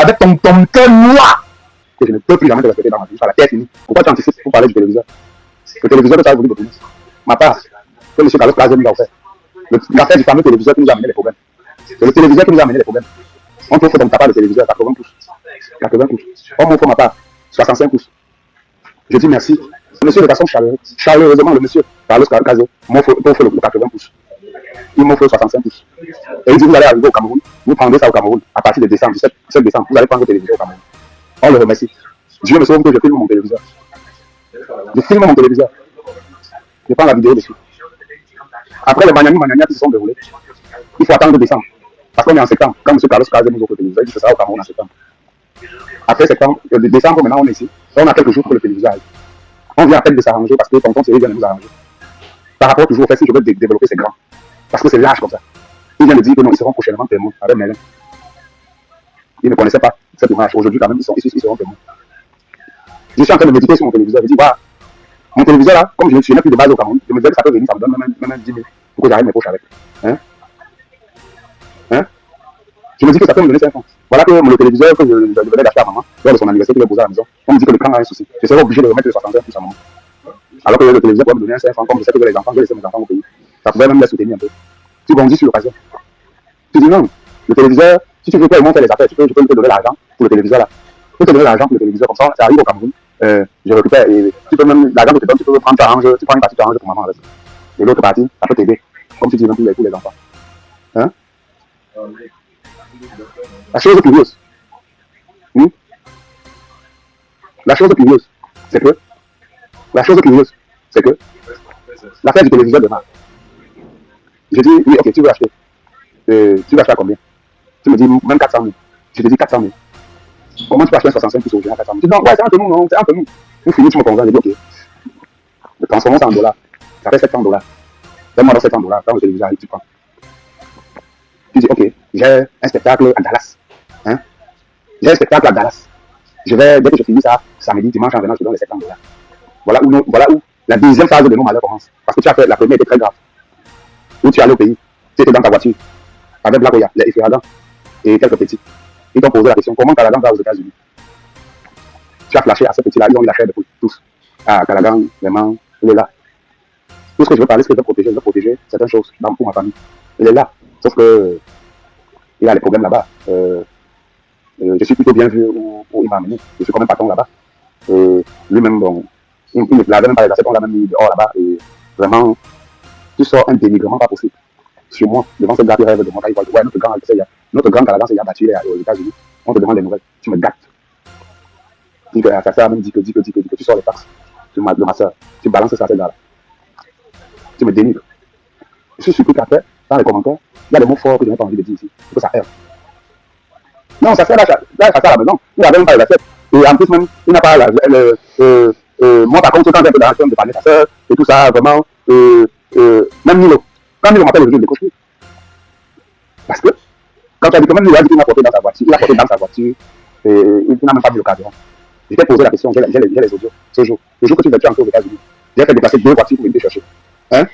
avec ton cœur noir, que je ne peux plus jamais te respecter dans ma vie. La terre finie. Pourquoi tu anticipes pour parler du téléviseur? Le téléviseur que tu as voulu détenir. Ma part, que M. Carlos Plaza nous a offert. L'affaire du fameux téléviseur qui nous a amené les problèmes. C'est le téléviseur qui nous a amené les problèmes. On t'offre ton papa le téléviseur, 80 pouces. 80 pouces. On m'offre ma part, 65 pouces. Je dis merci. Monsieur, de façon chaleureusement, le monsieur Carlos Plaza m'offre le 80 pouces. Il m'offre 65 pouces. Et il dit, vous allez arriver au Cameroun, vous prendrez ça au Cameroun à partir de décembre, 17 décembre, vous allez prendre votre téléviseur au Cameroun. On le remercie. Dieu me sauve que je filme mon téléviseur. Je filme mon téléviseur. Je prends la vidéo dessus. Après les magnani qui se sont déroulés, il faut attendre décembre. Parce qu'on est en septembre. Quand M. Carlos Plaza nous offre le téléviseur, il dit que ça sera au Cameroun en septembre. Après septembre, décembre, maintenant on est ici. On a quelques jours pour le téléviseur. On vient à peine de s'arranger parce que tonton Thierry vient de nous arranger. Par rapport toujours au fait si je veux développer ces grands. Parce que c'est large comme ça. Il vient de dire que non, ils seront prochainement témoins avec Mélin. Ils ne connaissaient pas cette image. Aujourd'hui, quand même, ils seront témoins. Je suis en train de méditer sur mon téléviseur. Je dis, voilà, mon téléviseur là, comme je ne suis plus de base au Cameroun, je me disais que ça peut venir, ça me donne même 10 000 pour que j'arrête mes poches avec. Hein? Je me dis que ça peut me donner 5 francs. Voilà que le téléviseur que je venais d'acheter à maman, lors de son anniversaire qu'il a posé à la maison, on me dit que le camp a un souci. Je serais obligé de remettre le 65 pouces à maman. Alors que le téléviseur pourrait me donner un 5 francs, comme je sais que les enfants, je laisse mes enfants au pays. Ça pouvait même les soutenir un peu. Tu bondis sur l'occasion. Tu dis non, le téléviseur, si tu veux pas monter les affaires, je peux te donner l'argent pour le téléviseur là. Je peux te donner l'argent pour le téléviseur, comme ça arrive au Cameroun. Je récupère et tu peux même, l'argent que tu donnes, tu peux prendre ta range, tu prends une partie de ta range pour maman avec. Et l'autre partie, ça peut t'aider. Comme tu dis, même pour les enfants. Hein? La chose curieuse. La chose curieuse, c'est que l'affaire du téléviseur démarre. Je dis, oui, ok, tu veux acheter. Tu veux acheter à combien? Tu me dis, même 400 000. Je te dis 400 000. Comment tu peux acheter un 65 pouces au géant à 400 000? Tu dis, non, ouais, c'est entre nous, non, c'est entre nous. Pour finir, tu me convaincs, je dis, ok. Le transformons ça en dollars. Ça fait 700 $. Donne-moi dans 700 $. Quand le téléviseur arrive, tu prends. Tu dis, ok, j'ai un spectacle à Dallas. Hein? J'ai un spectacle à Dallas. Je vais, dès que je finis ça, samedi, dimanche, en venant, je donne les 700 $. Voilà où la deuxième phase de nos malheurs commence. Parce que tu as fait, la première était très grave. Où tu es allé au pays, tu étais dans ta voiture, avec Black Oya, les Ifiragans et quelques petits. Ils t'ont posé la question, comment Calagan va aux États-Unis? Tu as flashé à ces petits-là, ils ont eu la chair de poule, tous. Ah, Calagan, vraiment, il est là. Tout ce que je veux parler, c'est que je veux protéger certaines choses pour ma famille. Il est là. Sauf que, il y a les problèmes là-bas. Je suis plutôt bien vu où il m'a amené. Je suis quand même patron là-bas. Lui-même, bon, il ne l'avait même pas les assiettes, on l'a même mis dehors là-bas. Et vraiment, tu sors un dénigrement pas possible. Sur moi, devant ce gars qui rêve de moi, il voit, ouais, notre grand Calagan s'est battu aux États-Unis. On te demande des nouvelles. Tu me gâtes. Dis que sa soeur même dit que tu sors les taxes de ma soeur. Tu balances ça à ce gars-là. Tu me dénigres. Je suis surpris qu'après, dans les commentaires, il y a des mots forts que je n'ai pas envie de dire ici. Il faut ça aide. Non, ça sert là, à la maison. Il n'avait même pas les assiettes. Et en plus, même, il n'a pas moi, par contre, quand j'ai un peu d'argent de parler de sa soeur et tout ça, vraiment, même Nilo. Quand Nilo m'appelle aujourd'hui, je ne décroche plus. Parce que, quand tu as dit que même Nilo a dit qu'il m'a porté dans sa voiture, et il n'a même pas mis l'occasion. Je t'ai posé la question, j'ai les audios, ce jour. Le jour que tu es entré aux États-Unis, j'ai fait déplacer 2 voitures pour venir te chercher. Hein?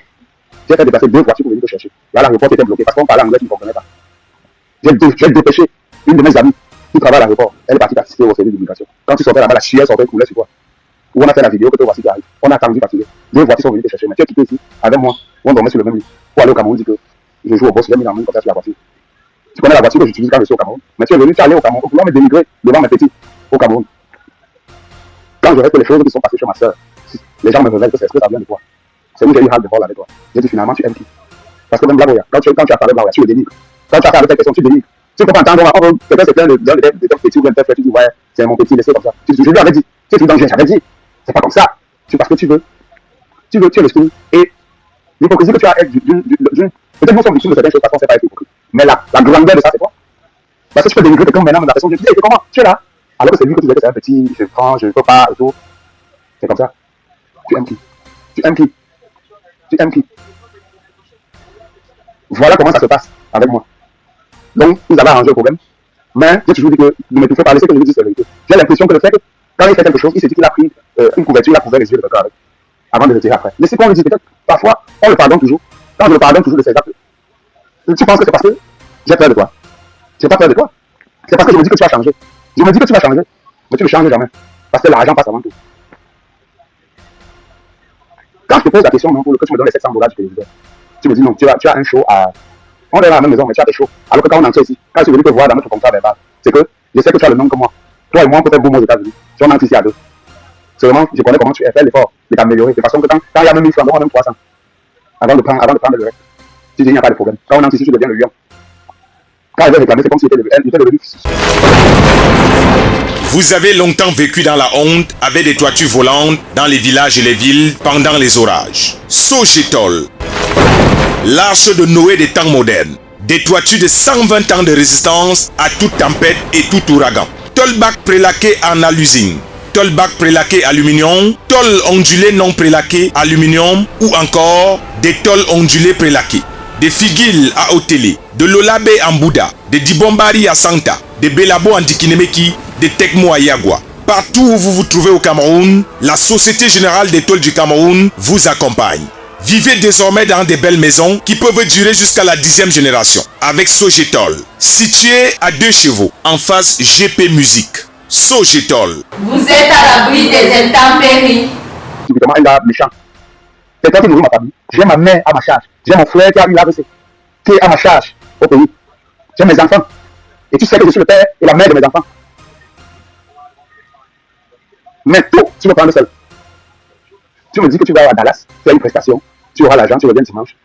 J'ai fait déplacer 2 voitures pour venir te chercher. Là, l'aéroport était bloqué parce qu'on parlait anglais, tu ne comprenais pas. J'ai dépêché une de mes amies qui travaille à l'aéroport. Elle est partie participer au service d'immigration. Quand tu sortais là-bas, la chienne sortait couler sur toi. Où on a fait la vidéo que toi voici qui arrive. On a attendu partir. 2 voitures sont venues te chercher. Mais tu es quitté ici avec moi. On dormait sur le même lit. Pour aller au Cameroun, dit que je joue au boss, j'ai mis la main comme ça sur la voiture. Tu connais la voiture que j'utilise quand je suis au Cameroun. Mais tu es venu, tu es allé au Cameroun. Pour me dénigrer devant mes petits au Cameroun. Quand je reste les choses qui sont passées chez ma soeur, les gens me révèlent que c'est ce que ça vient de toi. C'est où j'ai eu hâte de vol avec toi. J'ai dit finalement, tu aimes qui? Parce que même Blagoya, quand tu as parlé de Blagoya, tu le dénigres. Quand tu as fait avec ta question, tu dénigres. Tu ne peux pas entendre, peut-être c'est plein de petits ou d'un frère, tu dis, ouais, c'est mon petit, laissez comme ça. Je lui avais dit, c'est tout danger, j'avais dit, c'est pas comme ça. C'est parce que tu veux. Tu es le style. Et l'hypocrisie que tu as, peut-être nous sommes victimes de certaines choses parce qu'on ne sait pas être hypocrite. Mais la grandeur de ça, c'est quoi? Parce que tu peux dénigrer quelqu'un maintenant, la personne dit, comment? Tu es là. Alors que c'est lui que tu disais que c'est un petit, je prends, je ne peux pas, et tout. C'est comme ça. Tu aimes qui? Tu aimes qui? Tu aimes qui? Voilà comment ça se passe avec moi. Donc, vous avez arrangé le problème. Mais j'ai toujours dit que ne me touchez pas, laissez que je vous dise la vérité. J'ai l'impression que le fait que, quand il fait quelque chose, il s'est dit qu'il a pris une couverture, il a couvert les yeux de quelqu'un avec, avant de le tirer après. Laissez qu'on le dise, peut-être, parfois, on le pardonne toujours. Quand je le pardonne toujours de ses actes, tu penses que c'est parce que j'ai peur de toi. J'ai pas peur de toi. C'est parce que je me dis que tu as changé. Je me dis que tu vas changer, mais tu ne changes jamais. Parce que l'argent passe avant tout. Quand je te pose la question, non, pour que tu me donnes les 700 dollars du téléviseur, tu me dis non, tu as un show à. On est dans la même maison, mais tu as des shows. Alors que quand on entre ici, quand je suis venu te voir dans notre contrat verbal, c'est que je sais que tu as le nom que moi. Toi et moi, on peut faire boum aux États-Unis. Si on entre ici à deux. Seulement, je connais comment tu fais l'effort de t'améliorer. De façon que quand il y a même 1000 francs, on a même 300. Avant de prendre le reste. Tu dis, il n'y a pas de problème. Quand on entre ici, tu deviens le lion. Quand il veut réclamer, c'est comme s'il était devenu. Vous avez longtemps vécu dans la honte avec des toitures volantes dans les villages et les villes pendant les orages. Sogetol, l'arche de Noé des temps modernes. Des toitures de 120 ans de résistance à toute tempête et tout ouragan. Tolbac prélaqué en alusine. Tolbac prélaqué aluminium. Tol ondulé non prélaqué aluminium. Ou encore des tôles ondulés prélaqués. Des figuilles à Otélé. De l'Olabé en Bouddha. Des Dibombari à Santa. Des Belabo en Dikinemeki. Des Tekmo à Yagua. Partout où vous vous trouvez au Cameroun, la Société Générale des Tôles du Cameroun vous accompagne. Vivez désormais dans des belles maisons qui peuvent durer jusqu'à la 10e génération. Avec Sogetol, situé à 2 chevaux, en face GP Musique. Sogetol. Vous êtes à l'abri des intempéries. Typiquement, un gars méchant. C'est toi qui nourris ma famille. J'ai ma mère à ma charge. J'ai mon frère qui a eu l'AVC, qui est à ma charge au pays. J'ai mes enfants. Et tu sais que je suis le père et la mère de mes enfants. Mais tout, tu me prends le seul. Tu me dis que tu vas à Dallas, faire une prestation, tu auras l'argent, tu reviens dimanche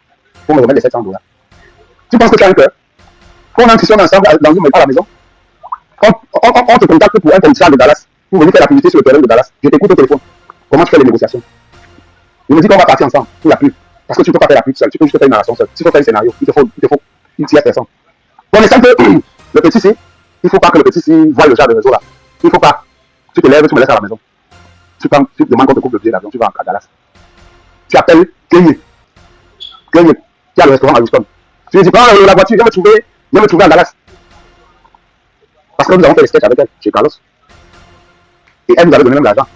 pour me remettre les 700 dollars. Tu penses que tu as un cœur? Qu'on entre ensemble dans une, à la maison, on te contacte pour un contrat de Dallas, pour venir faire la publicité sur le terrain de Dallas. Je t'écoute au téléphone. Comment tu fais les négociations? Je me dis qu'on va partir ensemble pour la pub. Parce que tu ne peux pas faire la pub seul, tu peux juste faire une narration seule. S'il faut faire un scénario, il te faut une tierce personne. Connaissant que le petit C, il ne faut pas que le petit C voie le genre de réseau là. Il ne faut pas. Tu te lèves, tu me laisses à la maison. Tu demandes qu'on te coupe le billet d'avion, tu vas à Dallas. Tu appelles Kenny, qui a le restaurant à Houston. Tu lui dis, prends la voiture, viens me trouver à Dallas. Parce que nous avons fait les sketchs avec elle, chez Carlos. Et elle nous avait donné même l'argent.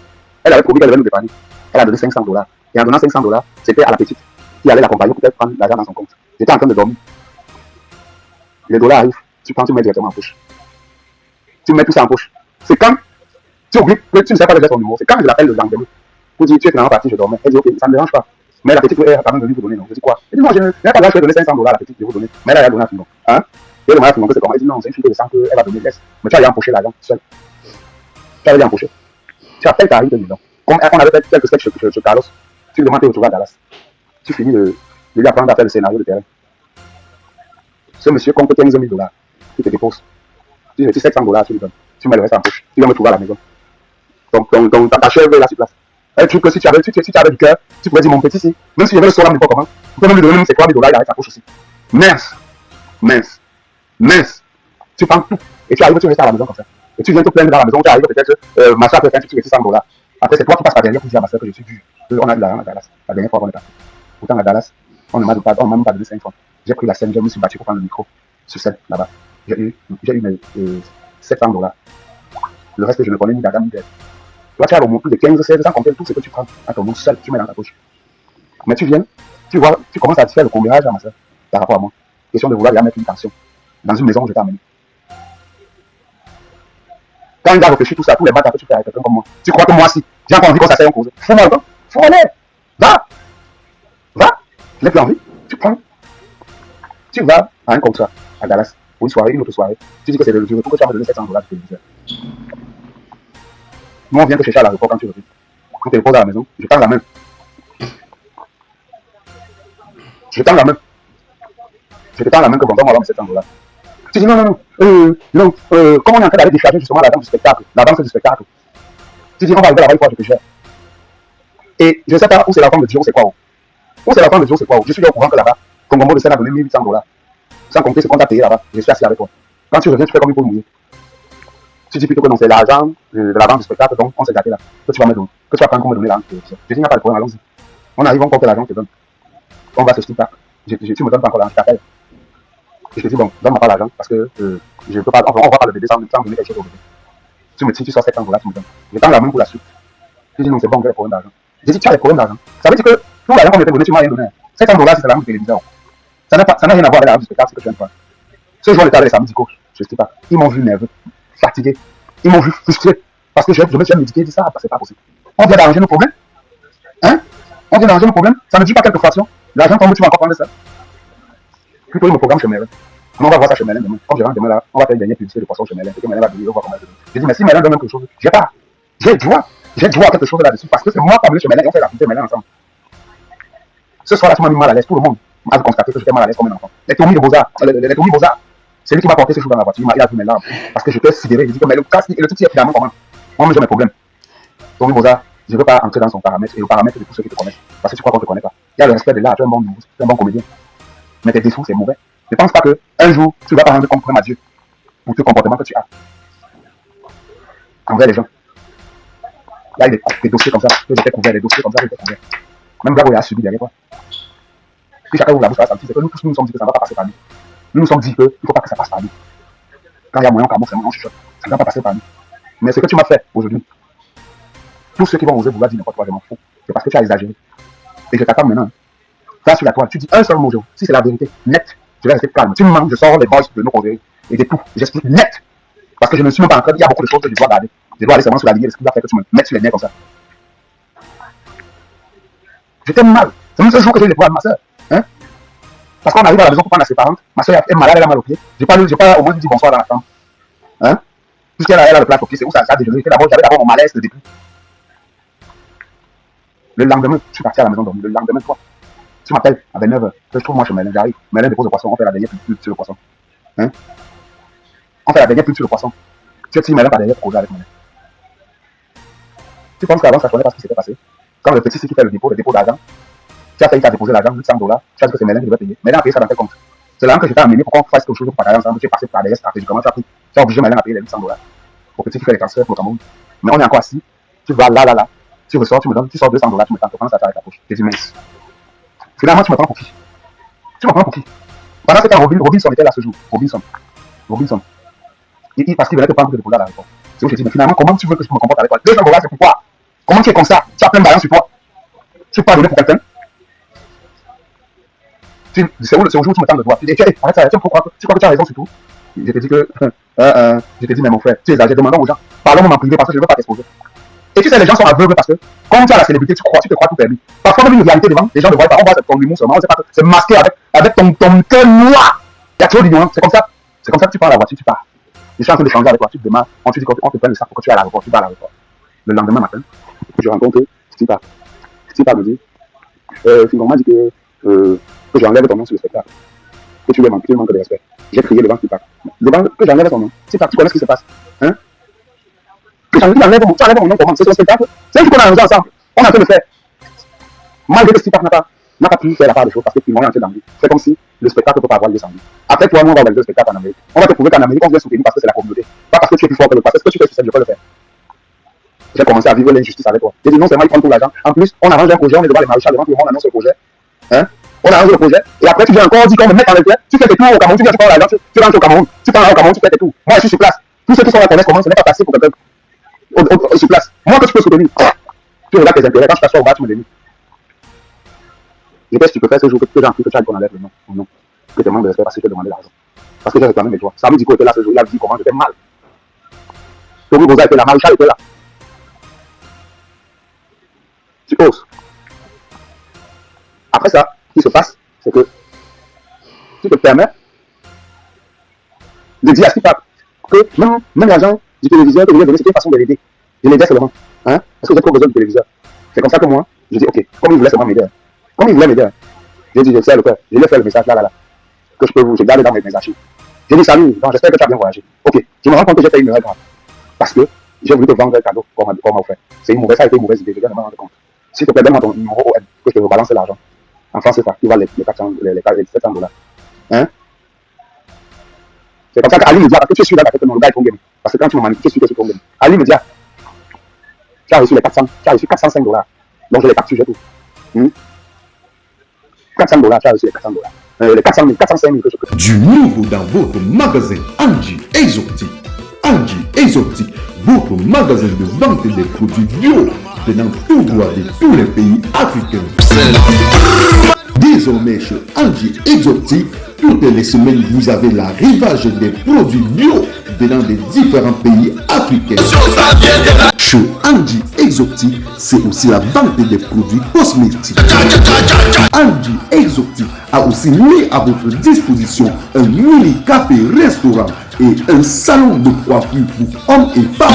Elle avait promis qu'elle allait nous dépanner. Elle a donné 500 dollars. Et en donnant 500 dollars, c'était à la petite qui allait l'accompagner pour peut-être prendre l'argent dans son compte. J'étais en train de dormir. Les dollars arrivent, tu prends, tu mets directement en poche. Tu mets tout ça en poche. C'est quand tu oublies que tu ne sais pas déjà ton numéro. C'est quand je l'appelle le lendemain pour dire tu es finalement parti, je dormais. Elle dit ok, ça ne me dérange pas. Mais la petite, elle a quand même venu vous donner, non? Je dis quoi? Elle dit non, je n'ai pas besoin de donner 500 dollars à la petite, je vais vous donner. Mais elle a donné à Finon. Hein? Et elle a donné à Finon que c'est comment? Elle dit non, c'est une fille de sang qu'elle va donner, laisse. Mais tu as déjà empoché l'argent seul. Tu as déjà empoché. Tu appelles ta de maison. Comme on avait fait quelques sketchs chez Carlos, tu lui demandes de retrouver à Dallas. Tu finis de lui apprendre à faire le scénario de terrain. Ce monsieur compte 15 000 dollars. Tu te déposes. Tu dis 700 dollars, tu lui donnes. Tu mets le reste en poche. Tu viens me trouver à la maison. Donc ta chèvre est là sur place. Elle trouve que si tu avais du cœur, tu pourrais dire mon petit si. Même si j'avais le soir, n'importe comment. Tu peux même lui donner même ses 3 000 dollars, il arrête sa poche aussi. Mince. Tu prends tout. Et tu arrives, tu restes à la maison comme ça. Et tu viens te plaindre dans la maison, tu arrives peut-être, ma soeur peut faire un truc de 600 dollars. Après, c'est toi qui passes par derrière pour dire à ma soeur que je suis dur. On a de l'argent à Dallas. La dernière fois qu'on est parti. Pourtant, à Dallas, on ne m'a même pas donné 5 fois. J'ai pris la scène, je me suis battu pour prendre le micro sur scène là-bas. J'ai eu mes 700 dollars. Le reste, je ne connais ni d'Adam ni d'elle. Toi, tu as au moins plus de 15, 16 sans compter tout ce que tu prends à ton nom seul, tu mets dans ta poche. Mais tu viens, tu vois, tu commences à te faire le combinage à ma soeur par rapport à moi. Question de vouloir lui mettre une tension dans une maison où je t'ai amené. Quand il a réfléchi tout ça, tous les battes que tu fais avec quelqu'un comme moi, tu crois que moi, si j'ai encore envie qu'on s'asseye en cause, fous-moi le temps, fous-moi-le, va, je n'ai plus envie, tu prends. Tu vas à un contrat à Dallas pour une soirée, une autre soirée, tu dis que c'est le retour que tu vas me donner 700 dollars de téléviseur. Nous, on vient te chercher à l'aéroport quand tu reviens. On te dépose à la maison, je tends la main. Je te tends la main que bon, on va avoir mes 700 dollars. Tu dis non, comme on est en train d'aller décharger justement l'avance du spectacle, tu dis on va arriver là-bas, il faut que je te gère. Et je ne sais pas où c'est l'enfant de Dieu, c'est quoi. Je suis au courant que là-bas, ton bonbon de scène a donné 1800 dollars. Sans compter ce qu'on t'a payé là-bas, je suis assis avec toi. Quand tu reviens, tu fais comme il faut mouiller. Tu dis plutôt que non, c'est l'argent de la vente du spectacle, donc on s'est gâté là. Que tu vas me donner, que tu vas prendre pour me donner l'argent. Je dis, il n'y a pas de problème, allons-y. On arrive, on compte l'argent, je te donne. On va se stick là. Tu me donnes pas encore l'argent, je t'appelle. Et je te dis, bon, donne-moi pas l'argent parce que je peux pas, on va pas le bébé sans donner quelque chose au bébé. Tu me dis, tu sors 700 dollars, tu me donnes. Je tends la main pour la suite. Je dis, non, c'est bon, j'ai des problèmes d'argent. Je dis, tu as des problèmes d'argent. Ça veut dire que tout l'argent qu'on m'était donné, tu m'as rien donné. 700 dollars, c'est l'argent du téléviseur. Ça n'a rien à voir avec l'argent du spectacle, ce que tu viens de faire. Ce jour, j'étais avec les samedicaux, je ne sais pas. Ils m'ont vu nerveux, fatigué. Ils m'ont vu frustré. Parce que je me suis médité et dit ça, c'est pas possible. On vient d'arranger nos problèmes. Hein? On vient d'arranger nos problèmes. Ça ne dit pas quelques fractions. L'argent tombe, tu vas encore prendre ça. Plutôt, il me programme chez Merlin. On va voir ça chez Merlin demain. Quand je rentre demain là, on va faire une dernière publicité de poisson chez Merlin. Et que Merlin va venir, on va voir comment elle donne. J'ai dit, mais si Merlin donne quelque chose, j'ai pas. J'ai droit à quelque chose là-dessus. Parce que c'est moi qui ai chez Merlin et on fait l'activité Merlin ensemble. Ce soir-là, tu m'as mis mal à l'aise. Tout le monde a constaté que j'étais mal à l'aise comme un enfant. Les Tommy de Beaux-Arts, c'est lui qui m'a porté ce jour dans la voiture. Il a vu mes larmes. Parce que j'étais sidéré. Il dit que mais le truc, c'est finalement comment? Moi, j'ai mes problèmes. Tommy Beaux-Arts, je ne veux pas entrer dans son paramètre et le paramètre de tous ceux qui te connaissent. Parce que tu crois qu'on ne te connaît pas. Il y a le respect de l'art, tu es un bon comédien. Mais tes défauts, c'est mauvais. Ne pense pas qu'un jour, tu ne vas pas rendre compte à Dieu pour tes comportements que tu as envers les gens. Il y a des dossiers comme ça, que j'étais couvert, des dossiers comme ça, que j'étais couvert. Même là où il a subi derrière toi. Puis chacun ouvre la bouche, ça va sentir, c'est que nous tous nous sommes dit que ça ne va pas passer par nous. Nous nous sommes dit qu'il ne faut pas que ça passe par nous. Quand il y a moyen, c'est on chuchote. Ça ne va pas passer par nous. Mais ce que tu m'as fait aujourd'hui, tous ceux qui vont oser vouloir dire n'importe quoi, je m'en fous. C'est parce que tu as exagéré. Et je t'attends maintenant. Va sur la toile, tu dis un seul mot, si c'est la vérité, net, je vais rester calme. Tu me manques, je sors les voices de nos causeries et de tout. J'explique net. Parce que je ne suis même pas en train de dire, il y a beaucoup de choses que je dois garder. Je dois aller seulement sur la lignée de ce qui va faire que tu me mettes sur les nerfs comme ça. Je t'aime mal. C'est même ce jour que j'ai eu les problèmes de ma soeur. Hein? Parce qu'on arrive à la maison pour prendre la séparante. Ma soeur est malade, elle a mal au pied. J'ai pas au moins dit bonsoir dans la chambre. Hein? Puisqu'elle a le plat au pied, c'est où ça a déjeuné. J'avais d'abord mon malaise, le début. Le lendemain, je suis parti à la maison dormir. Le lendemain, toi, tu m'appelles à 29h. Je trouve moi chez Merlin, j'arrive. Merlin dépose le poisson, on fait la dernière pub sur le poisson. Hein? On fait la dernière pub sur le poisson. Tu as dit Merlin par derrière pour causer avec Merlin. Tu penses qu'avant, ça ne connaît pas ce qui s'était passé? Quand le petit, c'est qui fait le dépôt d'argent, tu as failli déposer l'argent, $800, tu as dit que c'est Merlin qui devait payer. Merlin a payé ça dans tes comptes. C'est là que je t'ai amené pour qu'on fasse quelque chose pour partager ensemble. Tu es passé par derrière stratégiquement, tu as obligé Merlin à payer les $800 au petit qui fait les transferts pour le Cameroun. Mais on est encore assis, tu vas là, tu ressors, tu me donnes, tu sors $200, tu me tends, tu prends ça avec ta poche. Tu dis mince. Finalement, tu me prends pour qui? Tu me prends pour qui? Pendant ce temps, Robinson était là ce jour. Robinson. Parce qu'il venait te prendre de déposer à l'aéroport. C'est où je te dis, mais finalement, comment tu veux que je me comporte avec toi? $200, c'est pourquoi? Comment tu es comme ça? Tu as plein de balance sur toi. Tu peux pas donner pour quelqu'un? C'est au jour où tu me tends de doigt. Tu dis, arrête ça, tu crois que tu as raison sur tout? Je te dis que, je te dis, mais mon frère, tu exagères, demandons aux gens. Parlons-moi en privé parce que je ne veux pas t'exposer. Et tu sais, les gens sont aveugles parce que, comme tu as la célébrité, tu te crois tout permis. Parfois, même une réalité devant, les gens ne voient pas, on voit ton humour seulement, c'est masqué avec ton cœur noir. Il y a trop d'ignorance, c'est comme ça que tu prends la voiture, tu pars. Je suis en train d'échanger avec toi, tu te demandes, on te dit qu'on te prenne le sac pour que tu ailles à l'aéroport, tu vas à l'aéroport. Le lendemain matin, je rencontre Stipa. Stipa me dit, on m'a dit que j'enlève ton nom sur le spectacle, que tu lui manques de respect. J'ai crié devant Stipa. Que j'enlève ton nom. Stipa, tu connais ce qui se passe, hein? Que j'enlève mon nom, comment? C'est le spectacle. C'est ce qu'on a arrangé ensemble. On est en train de faire. Malgré que Stipa n'a pas pu faire la part des choses parce qu'ils m'ont entré dans lui. C'est comme si le spectacle ne peut pas avoir lieu sans lui. Après, toi, nous, on va organiser le spectacle en Amérique. On va te prouver qu'en Amérique, on vient soutenir parce que c'est la communauté. Pas parce que tu es plus fort que le passé. Ce que tu fais sur scène, je peux le faire. J'ai commencé à vivre l'injustice avec toi. J'ai dit non seulement ils prennent tout l'argent. En plus, on arrange un projet, on est devant les maréchals, devant tout le monde, on annonce le projet. Hein? On arrange le projet. Et après, tu viens encore dire qu'on me met en effet. Tu fais tes tours au Cameroun, tu viens, tu prends l'argent, tu rentres au Cameroun. Tu prends au Cameroun, tu fais tes tours. Moi, je suis sur place. Tous ceux qui sont là connaissent comment ce n'est pas passé pour quelqu'un sur place. Moi, que tu peux soutenir. Tu regardes tes intérêts. Quand je t'assois au bas, tu me dénies. Et qu'est-ce que tu peux faire ce jour que j'ai appris que tu as dit qu'on enlève le nom? Non. Que tu manques de respect parce que je te demandais l'argent. Parce que j'ai réclamé mes droits. Samy Diko était là ce jour, il a dit comment j'étais mal. Tommy Boza était là, Maréchal était là. Tu oses. Après ça, ce qui se passe, c'est que tu te permets de dire à Stipa que même l'argent du téléviseur que vous lui donner, c'était une façon de l'aider. Je l'aidais seulement. Hein? Parce que j'ai trop besoin du téléviseur. C'est comme ça que moi, je dis ok, comme il voulait seulement m'aider. Comme il voulait m'aider, j'ai dit je sais le faire. Je lui ai fait le message là. Que je garde dans mes archives. J'ai dit salut, j'espère que tu as bien voyagé. Ok, je me rends compte que j'ai fait une erreur grave. Parce que j'ai voulu te vendre un cadeau qu'on m'a offert. Ça a été une mauvaise idée, je viens de me rendre compte. S'il te plaît, donne-moi ton numéro OM, que je te rebalance l'argent. En France, c'est ça, tu vas les $700. Hein? C'est comme ça qu'Ali me dit, parce que tu es sûr là, le gars est ton game. Parce que quand tu m'as manipulé, tu es sûr que c'est ton game. Ali me dit, tu as reçu les 400, tu as reçu $405. Donc je les capture, j'ai tout. $400, tu as reçu les $400. Les 405 000 que je peux. Du nouveau dans votre magasin Angie Exotique. Angie Exotique, votre magasin de vente des produits bio venant tout droit de tous les pays africains. Désormais chez Angie Exotique, Toutes les semaines, vous avez l'arrivage des produits bio venant des différents pays africains. Chez Angie Exotic, c'est aussi la vente des produits cosmétiques. Angie Exotic a aussi mis à votre disposition un mini café restaurant et un salon de coiffure pour hommes et femmes.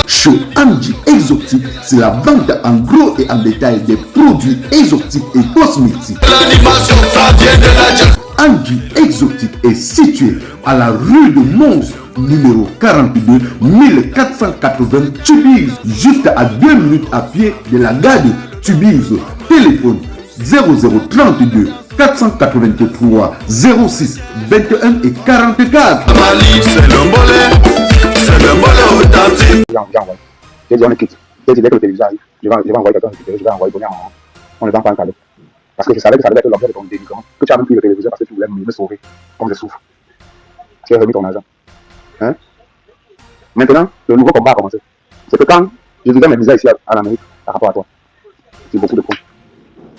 Chez Angie Exotic, c'est la vente en gros et en détail des produits exotiques et cosmétiques. Angie Exotic est situé à la rue de Mons, numéro 42, 1480 Tubize, juste à 2 minutes à pied de la gare de Tubize. Téléphone 0032 483 06 21 et 44. J'ai dit on est quitte. J'ai dit dès que le téléviseur arrive, je vais envoyer quelqu'un récupérer, je vais envoyer donner à maman. On ne vend pas un cadeau. Parce que je savais que ça devait être l'objet de ton délivrement. Que tu as même pris le téléviseur parce que tu voulais me sauver, comme je souffre. Tu as remis ton argent. Hein? Maintenant, le nouveau combat a commencé. C'est que quand je disais mes visas ici à l'Amérique par rapport à toi, c'est beaucoup de points.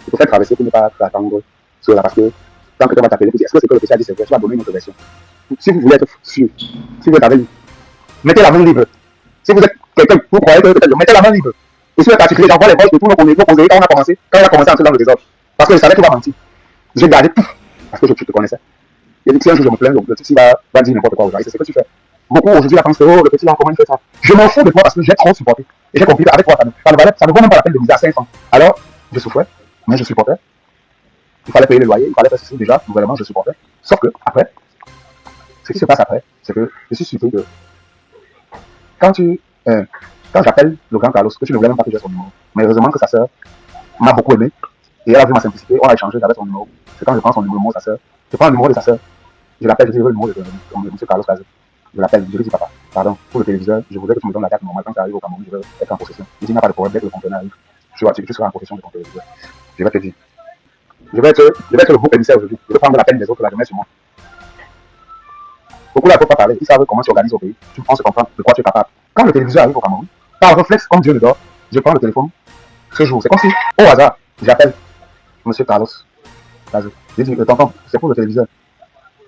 Il faut faire traverser pour ne pas t'attendre sur la parce que quand quelqu'un va t'appeler, est-ce que c'est que le PC a dit c'est vrai, tu vas donner une autre version. Si vous voulez être sûr, si vous êtes avec lui, mettez la main libre. Si vous êtes quelqu'un, vous croyez que peut-être, mettez la main libre. Et sur le particulier, j'envoie les voix de tous nos conseillers quand il a commencé à entrer dans le désordre. Parce que je savais qu'il va mentir. J'ai gardé tout. Parce que je te connaissais. Il a dit que si un jour je me plains, donc le petit va dire n'importe quoi aujourd'hui. C'est ce que tu fais. Beaucoup aujourd'hui la pensent que oh, le petit là, comment il fait ça. Je m'en fous de toi parce que j'ai trop supporté. Et j'ai compris qu'avec toi, ça ne vaut même pas la peine de miser à 500. Alors, je souffrais, mais je supportais. Il fallait payer le loyer, il fallait faire ceci déjà, nouvellement, je supportais. Sauf que, après, ce qui se passe après, c'est que je suis surpris que quand j'appelle le grand Carlos, que tu ne voulais même pas que j'ai son numéro, mais heureusement que sa sœur m'a beaucoup aimé, et elle a vu ma simplicité, on a échangé, j'avais son numéro. C'est quand je prends son numéro, sa sœur, je prends le numéro de sa sœur, je l'appelle, je dis, je veux le numéro de M. Carlos Cazé. Je l'appelle, je lui dis, papa, pardon, pour le téléviseur, je voudrais que tu me donnes la date normale quand ça arrive au Cameroun, je veux être en possession. Il dit, il n'y a pas de problème, dès que le conteneur arrive, tu seras en possession de ton téléviseur. Je vais te dire. Je vais être le beau émissaire aujourd'hui. Je vais prendre la peine des autres, la remettre sur moi. Beaucoup là, il ne faut pas parler. Ils savent comment tu organises au pays. On se comprend de quoi tu es capable. Quand le téléviseur arrive au Cameroun, par réflexe, comme Dieu le dort, je prends le téléphone. Ce jour, c'est comme si, au hasard, j'appelle M. Carlos. J'ai dit, tonton, c'est pour le téléviseur.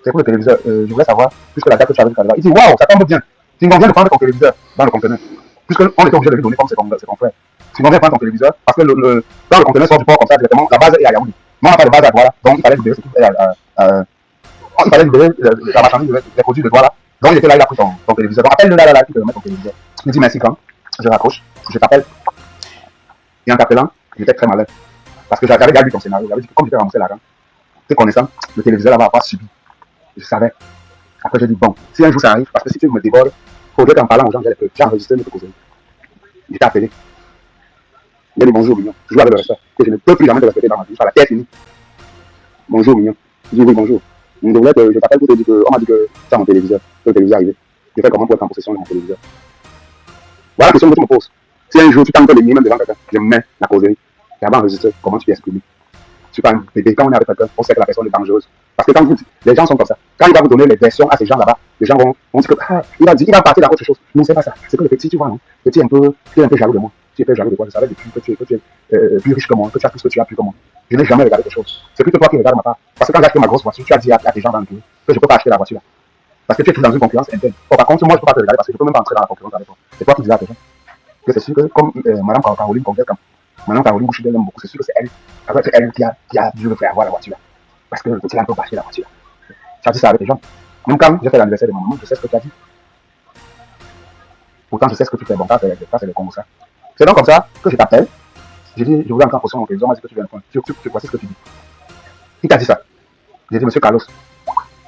C'est pour le téléviseur. Je voulais savoir, puisque la date que tu avais dit, il dit, waouh, ça tombe bien. Tu conviens de prendre ton téléviseur dans le conteneur. Puisqu'on était obligé de lui donner comme c'est ton frère. Tu conviens de prendre ton téléviseur, parce que quand le conteneur sort du port comme ça directement, la base est à Yaoundé. Mais on n'a pas de base à Douala, donc il fallait libérer la marchandise, les produits de Douala. Donc il était là, il a pris ton téléviseur. Donc appelle-le là, il te remet ton téléviseur. Il me dit merci quand je raccroche, je t'appelle. Et en t'appelant, j'étais très malin. Parce que j'avais déjà lu ton scénario, j'avais dit que comme j'étais ramassé l'argent, t'es connaissant, le téléviseur là va avoir subi. Je savais. Après j'ai dit bon, si un jour ça arrive, parce que si tu me débordes, il faudrait qu'en parlant aux gens, j'ai enregistré notre causerie. Il t'a appelé. Il a dit bonjour mignon, je joue avec le respect. Et je ne peux plus jamais te respecter dans ma vie, la terre finie. Bonjour mignon. Je dis oui bonjour. Je t'appelle pour te dire qu'on m'a dit que c'est mon téléviseur, que le téléviseur est arrivé. Je fais comment pour être en possession de mon téléviseur. Voilà la question que tu me poses. Si un jour tu tentes de nier même devant quelqu'un, je mets la causerie. Et avant d'enregistrer, comment tu t'exprimes. Tu parles un bébé, quand on est avec quelqu'un, on sait que la personne est dangereuse. Parce que quand vous dites, les gens sont comme ça. Quand il va vous donner les versions à ces gens là-bas, les gens vont dire que il va partir dans autre chose. Non, c'est pas ça. C'est que le petit, tu vois, non? Tu es un peu jaloux de moi. Tu es un peu jaloux de toi. Je savais depuis que tu es plus riche que moi, que tu as tout ce que tu as plus que moi. Je n'ai jamais regardé quelque chose. C'est plutôt toi qui regardes ma part. Parce que quand j'ai acheté ma grosse voiture, tu as dit à tes gens dans le pays que je ne peux pas acheter la voiture là. Parce que tu es dans une concurrence interne. Oh, par contre, moi je ne peux pas te regarder parce que je ne peux même pas entrer dans la concurrence avec toi. C'est toi qui dis à tes gens. Que c'est sûr que comme Madame Caroline Conquête, Madame Caroline Bouchidel l'aime beaucoup, c'est sûr que c'est elle qui a dû me faire avoir la voiture là. Parce que le petit là ne peut pas acheter la voiture là. Tu as dit ça avec tes gens. Même quand j'ai fait l'anniversaire de ma maman, je sais ce que tu as dit. Pourtant, je sais ce que tu fais. Bon, ça, c'est le Congo, ça. C'est donc comme ça que je t'appelle. J'ai dit, je voulais entrer en possession de mon téléviseur. Moi, c'est que tu viens de prendre. Tu vois, c'est ce que tu dis. Il t'a dit ça. J'ai dit, monsieur Carlos.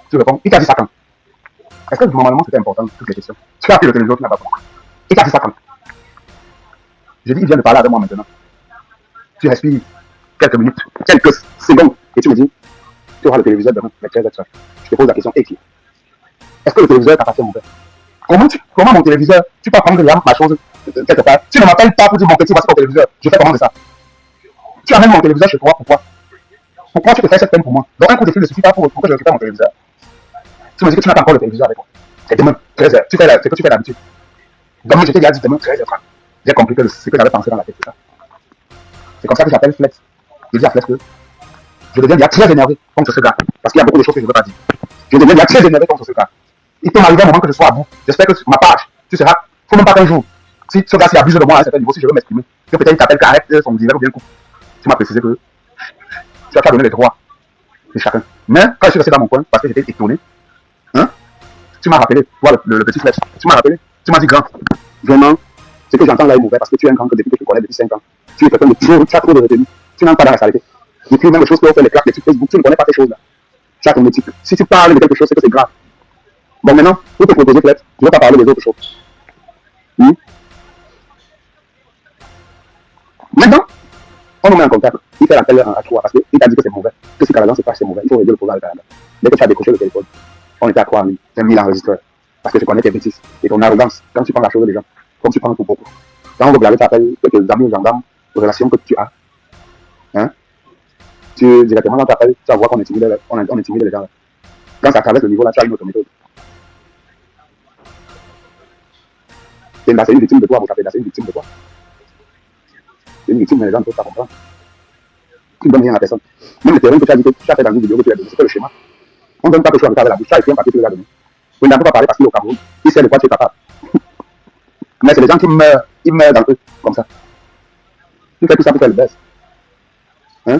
Tu réponds, il t'a dit ça quand? Est-ce que normalement c'était important, toutes les questions? Tu as pris le téléviseur, tu n'as pas compris. Il t'a dit ça quand? J'ai dit, il vient de parler avec moi maintenant. Tu respires quelques minutes, quelques secondes, et tu me dis, tu auras le téléviseur demain, mais très exact. Je te pose la question, et qui? Est-ce que le téléviseur t'appartient, mon père? Comment mon téléviseur, tu peux prendre là, ma chose, quelque part? Tu ne m'appelles pas pour dire, mon petit, voici ton téléviseur. Je fais comment de ça? Tu amènes mon téléviseur chez toi, pourquoi? Pourquoi tu te fais cette peine pour moi? Donc un coup de fil ne suffit pas pour que je récupère mon téléviseur. Tu me dis que tu n'as pas encore le téléviseur avec moi. C'est demain, 13h. Tu fais ce que tu fais d'habitude. Demain, je t'ai dit demain, 13h30. J'ai compris que ce que j'avais pensé dans la tête, c'est ça. C'est comme ça que j'appelle Flex. Je dis à Flex que Je deviens déjà très énervé contre ce gars. Parce qu'il y a beaucoup de choses que je ne veux pas dire. Je deviens déjà très énervé contre ce gars. Il peut m'arriver un moment que je sois à bout. J'espère que ma page, tu seras. Il ne faut même pas qu'un jour, si ce gars s'y abuse de moi à un certain niveau, si je veux m'exprimer, que peut-être il t'appelle qu'arrête son direct ou bien coupe. Tu m'as précisé que tu as donné les droits de chacun. Mais quand je suis resté dans mon coin, parce que j'étais étonné, hein, tu m'as rappelé, toi le petit flex, tu m'as rappelé, tu m'as dit grand, vraiment, ce que j'entends là est mauvais parce que tu es un grand que depuis que je te connais depuis 5 ans. Tu es quelqu'un de trop, tu as trop de retenue. Tu n'entres pas dans la saleté. Depuis même les choses que vous faites, les claques, les trucs Facebook, tu ne connais pas ces choses-là. Tu as ton éthique. Si tu parles de quelque chose, c'est que c'est grave. Bon, maintenant, pour te proposer, peut-être, je ne vais pas parler des autres choses. Maintenant, on nous met en contact. Il fait l'appel à toi parce qu'il t'a dit que c'est mauvais. Que si Caladan se passe, c'est mauvais. Il faut régler le problème avec Caladan. Dès que tu as décroché le téléphone, on était à 3 000, 5 000 enregistreurs. Parce que je connais tes bêtises et ton arrogance quand tu prends la chose des gens, comme tu prends pour beaucoup. Quand on veut regarder, tu appelles quelques amis ou gendarmes, aux relations que tu as. Hein? Tu directement, quand tu appelles, tu vas voir qu'on intimide les gens. Quand ça traverse le niveau là, tu as une autre méthode. C'est une victime de toi, vous savez, c'est une victime de toi. C'est une victime, mais les gens ne peuvent pas comprendre. Tu ne donnes rien à la personne. Même le terrain que tu as dit que tu as fait dans une vidéo que tu as donné, c'était le schéma. On ne donne pas quelque chose avec la bouche. Tu as écrit un papier que tu lui as donné. Vous ne peut pas parler parce qu'il est au Cameroun. Il sait de quoi tu es capable. Mais c'est les gens qui meurent, ils meurent dans eux, comme ça. Tu fais tout ça pour faire le buzz. Hein?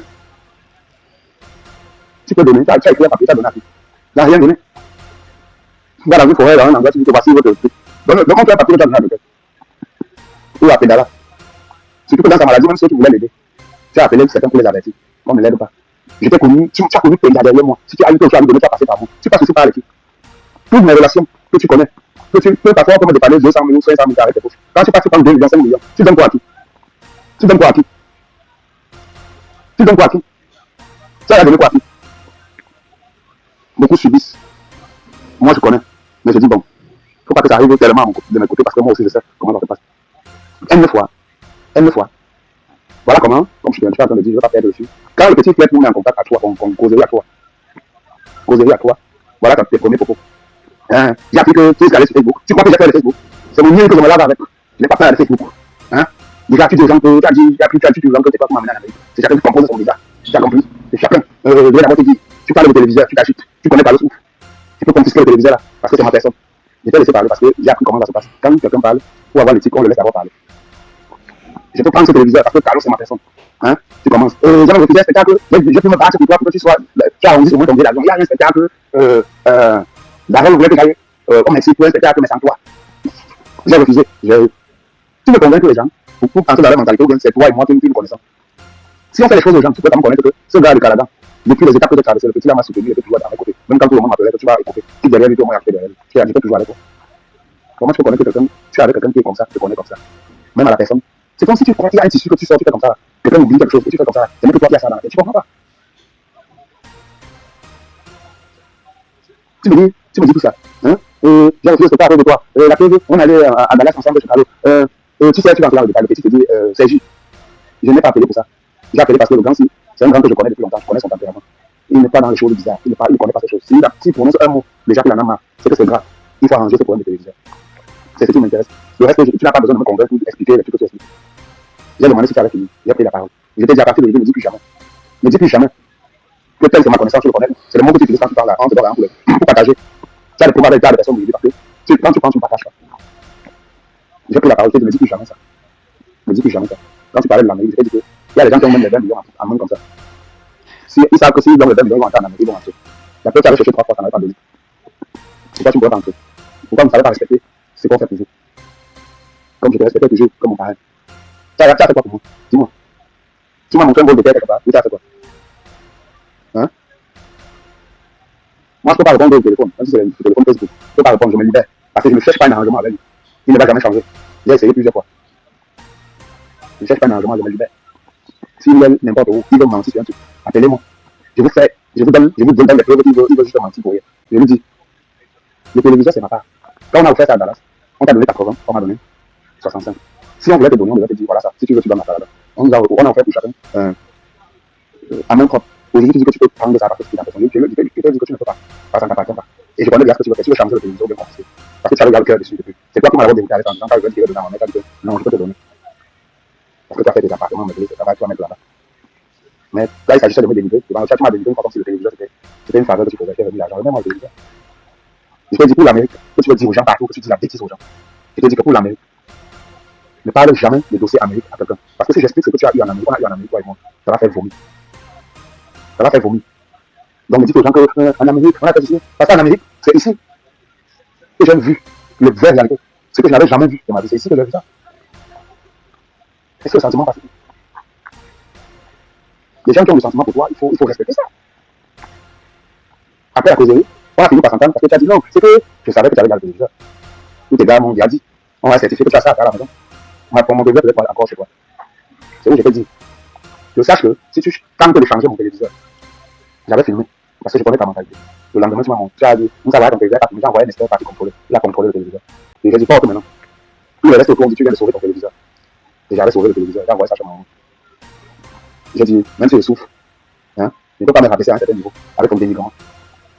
Tu peux donner, tu as écrit un papier, tu as donné à qui? Tu n'as rien donné. Tu vas dans une forêt, dans un endroit, tu dis que voici votre truc. Donne-moi un papier que tu as donné à quelqu'un. Ou à Pédala. Surtout que dans sa maladie, même si tu voulais l'aider, tu as appelé certains pour les avertir. On ne l'aide pas. Je t'ai connu, tu as connu Pédala derrière moi. Si tu as eu quelque chose à lui donner, tu as passé par moi. Tu passes aussi par l'équipe. Toutes mes relations que tu connais, que tu peux parfois me dépanner 200 millions, 500 millions avec tes poches. Quand tu passes, tu prends 2 millions, 5 millions. Tu donnes quoi à qui? Tu donnes quoi à qui? Tu donnes quoi à qui? Tu as donné quoi à qui? Beaucoup subissent. Moi, je connais. Mais je dis, bon, il ne faut pas que ça arrive tellement de mes côtés parce que moi aussi, je sais comment ça se passe. Une fois. Voilà comment, comme je suis en train de dire, je ne vais pas perdre le fil. Quand le petit frère nous met en contact à toi, qu'on causerie à toi, voilà tes premiers propos. Hein? J'ai appris que tu es allé sur Facebook. Tu crois que j'ai fait le Facebook? C'est mon mieux que je me lave avec. Je n'ai pas fait le Facebook. Hein? Déjà, tu dis aux gens que tu as dit, aux gens que tu n'es pas comment amener en Amérique. C'est chacun qui compose son visage. Tu as compris? C'est chacun. Je vais d'abord te dire, tu parles au téléviseur, tu t'agites, tu connais pas le souffle. Tu peux confisquer le téléviseur là, parce que c'est ma personne. Je t'ai laissé parler parce que j'ai appris comment ça se passe. Quand quelqu'un parle, pour avoir l'éthique, on le laisse d'abord parler. Je peux prendre ce téléviseur parce que Carlos c'est ma personne. Hein? Tu commences. J'ai refusé un spectacle, je peux me battre pour toi pour que tu sois. Tu as arrondi sur moi ton billet d'avion. Il y a un spectacle, Darrell voulait que j'aille au Mexique pour un spectacle, mais sans toi. J'ai refusé. Tu veux convaincre les gens pour entrer dans leur mentalité, ou bien c'est toi et moi qui nous connaissons. Si on fait les choses aux gens, tu peux pas me connaître que ce gars de Canada, depuis les étapes que tu as traversées, le petit là m'a soutenu, il était toujours à mes côtés. Même quand tout le monde m'appelait que tu vas écouter, tu derrière lui, tout le monde est derrière lui. Tu as dit que toujours avec toi. Comment tu peux connaître quelqu'un? Tu es avec quelqu'un qui est comme ça, tu te connais comme ça. Même à la personne. C'est comme si tu prends, il y a un tissu que tu sors, tu fais comme ça. Quelqu'un oublie quelque chose, et tu fais comme ça. C'est même que toi qui as ça dans la tête. Tu comprends pas? Tu me dis tout ça. Hein? J'ai refusé ce spectacle avec toi. La preuve, on allait à Dallas ensemble, Chicago. Tu sais, tu vas entrer dans le détail. Le petit te dit, Sergi, je n'ai pas appelé pour ça. J'ai appelé parce que le grand, c'est un grand que je connais depuis longtemps. Je connais son tempérament. Il n'est pas dans les choses bizarres. Il ne connaît pas ces choses. S'il prononce un mot, déjà qu'il en a marre, c'est que c'est grave. Il faut arranger ce problème de télévision. C'est ce qui m'intéresse. Le reste, tu n'as pas besoin de me convaincre ou d'expliquer les trucs que tu expliques. J'ai demandé si tu avais fini. J'ai pris la parole. Je t'ai dit à partir de l'idée, ne dis plus jamais. Ne dis plus jamais. Que telle que ma connaissance, tu le connais. C'est le mot que tu utilises quand tu parles là, entre toi et pour partager. Tu as le pouvoir avec ta personne parce que quand tu prends, tu ne partages pas. J'ai pris la parole, je ne dis plus jamais ça. Ne dis plus jamais ça. Quand tu parlais de l'Amérique, je t'ai dit qu'il y a des gens qui ont même les 20 millions en main comme ça. Ils savent que s'ils ont les 20 millions, ils vont entrer en Amérique, ils vont entrer. La preuve, tu avais cherché 3 fois, ça n'avait pas donné. Pourquoi tu ne pourrais pas entrer? Pourquoi vous ne savez pas respecter ce qu'on fait toujours? Comme je te respectais toujours, comme mon parrain. Tu as fait quoi pour moi? Dis-moi. Tu m'as montré un vol de terre quelque part. Tu as fait quoi? Hein? Moi, je ne peux pas répondre au téléphone. Même si c'est le téléphone Facebook. Je ne peux pas répondre, je me libère. Parce que je ne cherche pas un arrangement avec lui. Il ne va jamais changer. J'ai essayé plusieurs fois. Je ne cherche pas un arrangement, je me libère. S'il est n'importe où, il veut mentir sur un truc. Appelez-moi. Je vous donne des preuves qu'il veut juste mentir pour rien. Je lui dis, le téléviseur, c'est ma part. Quand on a offert ça à Dallas, on t'a donné 80, on m'a donné 65. Si on voulait te donner, on devait te dire, voilà ça. Si tu veux, tu donnes ma part là-bas. On a offert pour chacun à main propre. Aujourd'hui, tu dis que tu peux prendre ça parce que c'est ta personne. Je te dis que tu ne peux pas. Parce que ça n'appartient pas. Et je connais bien ce que tu veux faire. Tu veux changer le téléviseur ou bien confisquer. Parce que tu as le cœur dessus depuis. C'est toi qui m'as d'abord dégoûté avec ça. Quand tu veux tirer dedans, on met ça, non, je peux te donner. Parce que tu as fait des appartements, mais ça va, tu vas mettre là-bas. Mais là, il s'agissait de me délivrer. Tu m'as délivré une fois comme si le téléviseur, c'était une faveur que tu faisais faire venir l'argent. Même moi, le téléviseur. Je te dis pour l'Amérique, que tu veux dire aux gens partout, que tu dis la bêtise aux gens. Je te dis que pour l'Amérique, ne parle jamais des dossiers Amérique à quelqu'un. Parce que si j'explique ce que tu as eu en Amérique, on a eu en Amérique, toi et moi, ça va faire vomir. Ça va faire vomir. Donc, me dites aux gens qu'en Amérique, on a fait ici. Parce qu'en Amérique, c'est ici que j'ai vu le vrai réalité. Ce que je n'avais jamais vu de ma vie, c'est ici que j'ai vu ça. Est-ce que le sentiment passe? Les gens qui ont le sentiment pour toi, il faut respecter ça. Après la causerie, on a fini par s'entendre parce que tu as dit non, c'est que je savais que tu avais dans le téléviseur. Tous tes gars m'ont dit, on va certifier que tu as ça à la maison. On va prendre mon téléviseur peut-être encore chez toi. C'est où je te dis. Je sache que si tu tentes de changer mon téléviseur, j'avais filmé parce que je connais ta mentalité. Le lendemain, tu as dit, vous savez ton téléviseur, j'ai envoyé un expert parti contrôler. Il a contrôlé le téléviseur. Et je dis pas maintenant. Tout le reste autour, on dit tu viens de sauver ton téléviseur. Et j'avais sauvé le téléviseur, j'ai envoyé ça chez moi. J'ai dit, même si je souffre, hein, je ne peux pas me rabaisser à un certain niveau avec ton dénigrement.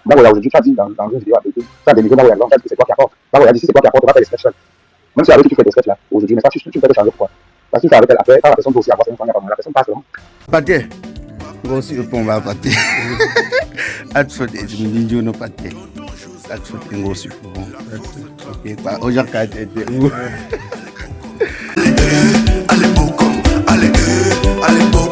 Là, aujourd'hui, tu as dit dans une vidéo avec tu as dénigré là où il y a longtemps, c'est toi qui apporte. Là où il y a dit, si c'est toi qui apporte, on va faire des sketchs seuls. Même si avec qui tu fais des sketchs là, aujourd'hui, mais ça, tu fais des changer pourquoi? Parce que tu fais avec elle après, quand la personne doit aussi avoir son enfant, la personne passe vraiment. Pâté, gros si on va pâté. Atford et je me dis, non pâté. Atford est gros si bon. Ok, pas aujourd'hui qu'à être où? Allez, beaucoup, allez, beaucoup.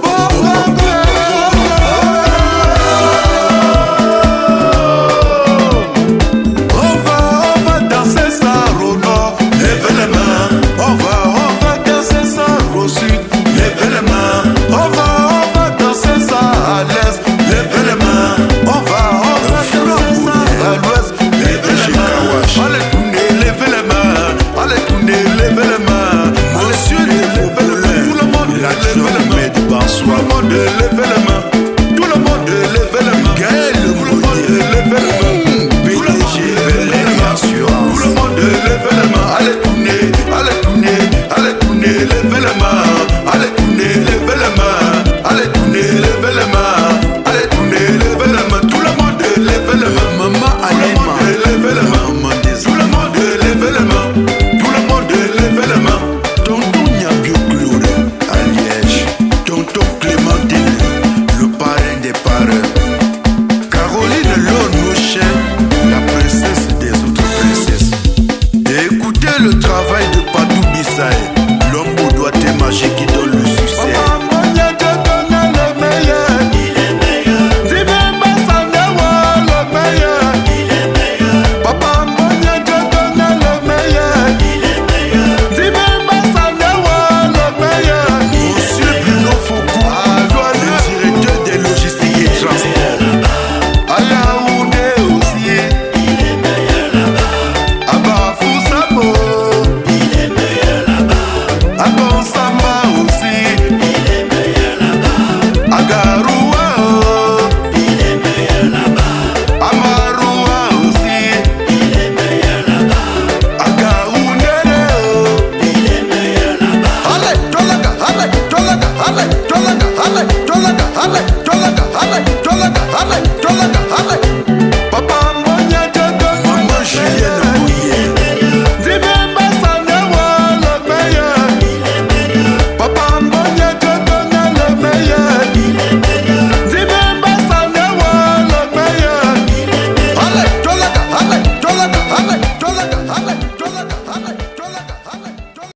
Le travail de Padou Bissaï, l'homme au doigté magique qui donne le